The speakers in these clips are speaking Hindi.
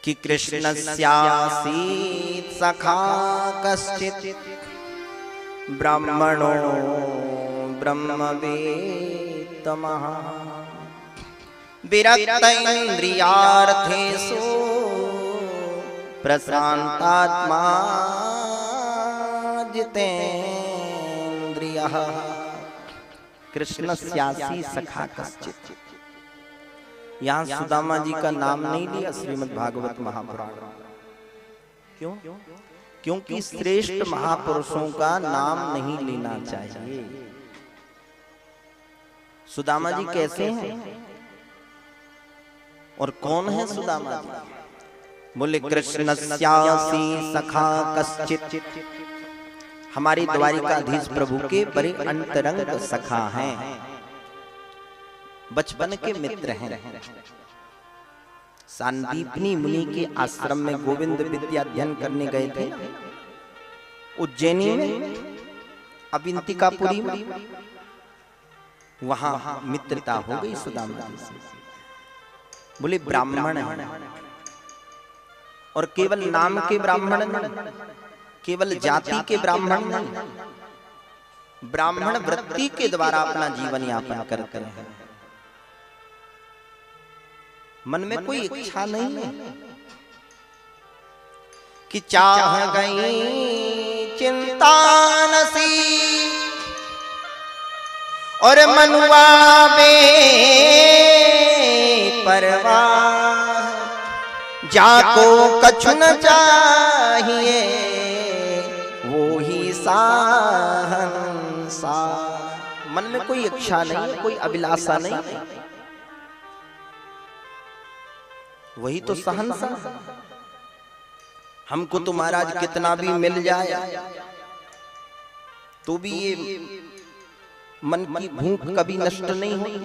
कि कृष्णस्यासीत् सखा कश्चित् ब्राह्मणो ब्रह्मवेत्तमः विरक्त इन्द्रियार्थेषु प्रशान्तात्मा जितेन्द्रियः। कृष्णस्यासी सखा कश्चित्, यहाँ सुदामा जी का नाम नहीं लिया श्रीमद् भागवत महापुराण। क्यों? क्योंकि श्रेष्ठ महापुरुषों का नाम नहीं लेना चाहिए। सुदामा जी कैसे हैं और कौन है सुदामा जी? बोले कृष्णस्यासी सखा कश्चित्, हमारे द्वारिकाधीश प्रभु के बड़े अंतरंग सखा हैं, बचपन के मित्र हैं। सांदीपनी मुनि के आश्रम में गोविंद विद्या अध्ययन करने गए थे उज्जैनी में, अविंतिकापुरी में। वहां मित्रता हो गई सुदामा जी से। बोले ब्राह्मण हैं, और केवल नाम के ब्राह्मण नहीं, केवल जाति के ब्राह्मण नहीं, ब्राह्मण वृत्ति के द्वारा अपना जीवन यापन करते हैं। मन में कोई इच्छा नहीं है कि चाह गई चिंता नसी और मनुआ बे परवाह, जाको कछु न चाहिए वो ही साहंसा। मन में कोई इच्छा नहीं, कोई अभिलाषा नहीं, वही तो सहनसा। हमको तो महाराज कितना भी मिल जाए तो भी ये मन की भूख कभी नष्ट नहीं होती।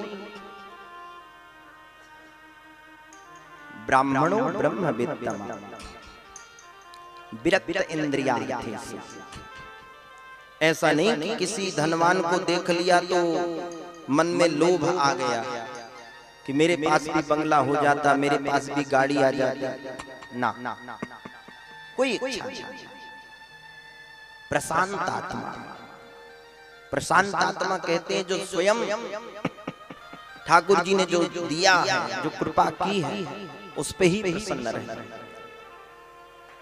ब्राह्मणो ब्रह्मवेत्तम विरक्त इंद्रियार्थेषु। ऐसा नहीं कि किसी धनवान को देख लिया तो मन में लोभ आ गया कि मेरे पास भी बंगला हो जाता, मेरे पास भी गाड़ी आ जाती। ना, कोई इच्छा नहीं। प्रशांत आत्मा, प्रशांत आत्मा कहते हैं जो स्वयं ठाकुर जी ने जो दिया है, जो कृपा की है, उस पे ही प्रसन्न रहे।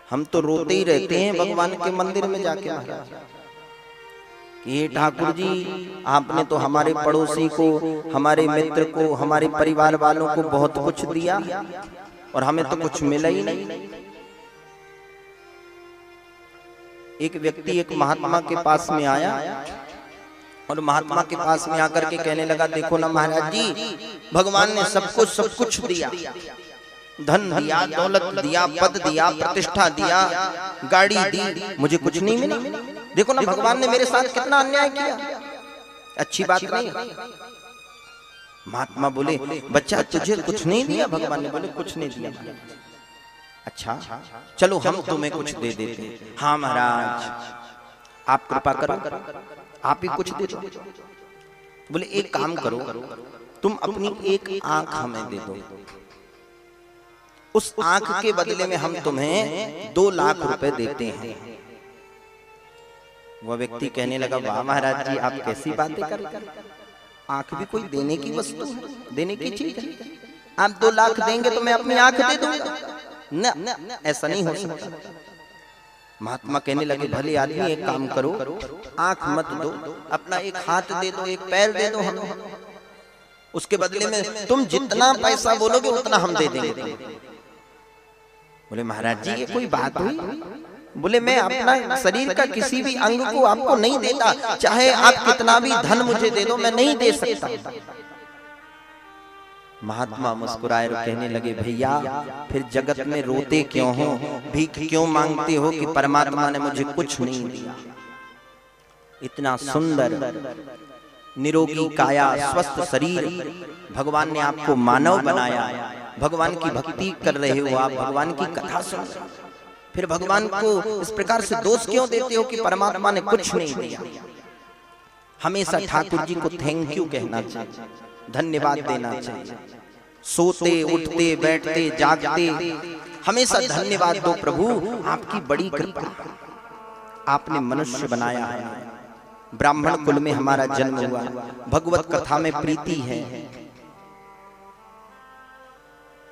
हम तो रोते ही रहते हैं भगवान के मंदिर में जाके महाराज कि हे ठाकुर जी, आपने तो हमारे पड़ोसी को, हमारे मित्र को, हमारे परिवार वालों को बहुत कुछ दिया और हमें तो कुछ मिला ही नहीं। एक व्यक्ति एक महात्मा के पास में आया और महात्मा के पास में आकर के कहने लगा, देखो ना महाराज जी, भगवान ने सब कुछ दिया, धन दिया, दौलत दिया, पद दिया, प्रतिष्ठा दिया, गाड़ी दी, मुझे कुछ नहीं मिला। देखो ना भगवान ने मेरे साथ कितना अन्याय किया, अच्छी बात नहीं। महात्मा बोले, बच्चा तुझे कुछ नहीं दिया भगवान ने? बोले कुछ नहीं दिया। अच्छा चलो हम तुम्हें कुछ दे देते। हाँ महाराज आप कृपा करो, आप ही कुछ दे दो। बोले एक काम करो, तुम अपनी एक आंख हमें दे दो, उस आंख के बदले में हम तुम्हें 2 लाख रुपए देते हैं। वह व्यक्ति कहने लगा, वाह महाराज जी आप कैसी बातें कर रहे हैं, आंख भी कोई देने की वस्तु है, देने की चीज है। आप 2 लाख देंगे तो मैं अपनी आंख दे दूंगा? न, ऐसा नहीं हो सकता। महात्मा कहने लगे, भले आदमी एक काम करो, आंख मत दो, अपना एक हाथ दे दो, एक पैर दे दो हमें, उसके बदले में तुम जितना पैसा बोलोगे उतना हम दे देंगे। बोले महाराज जी ये कोई बात हुई? बोले मैं अपना शरीर का किसी भी अंग को आपको नहीं देता, चाहे आप कितना भी धन मुझे दे दो, मैं नहीं दे सकता। महात्मा मुस्कुराए और कहने लगे, भैया फिर जगत में रोते क्यों हो, भीख क्यों मांगते हो कि परमात्मा ने मुझे कुछ नहीं दिया। इतना सुंदर निरोगी काया, स्वस्थ शरीर, भगवान ने आपको मानव बनाया, भगवान की भक्ति कर रहे हो आप, भगवान की कथा सुन रहे हो, फिर भगवान को इस प्रकार से दोष क्यों देते हो कि परमात्मा ने कुछ नहीं दिया। हमेशा ठाकुर जी को थैंक यू कहना चाहिए, धन्यवाद देना चाहिए। सोते उठते बैठते जागते हमेशा धन्यवाद दो प्रभु, आपकी बड़ी कृपा, आपने मनुष्य बनाया है, ब्राह्मण कुल में हमारा जन्म हुआ, भगवत कथा में प्रीति है।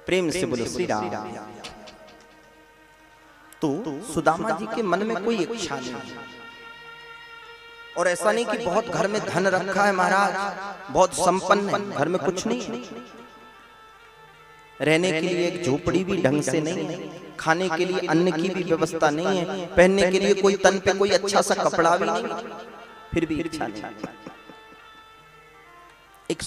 प्रेम से बोलो श्री राम। तो सुदामा जी के मन में कोई इच्छा नहीं, और ऐसा नहीं कि बहुत घर में धन रखा है महाराज, बहुत संपन्न है, घर में कुछ नहीं है, रहने के लिए एक झोपड़ी भी ढंग से नहीं है, खाने के लिए अन्न की भी व्यवस्था नहीं है, पहनने के लिए कोई तन पे कोई अच्छा सा कपड़ा भी नहीं, फिर भी इच्छा नहीं। एक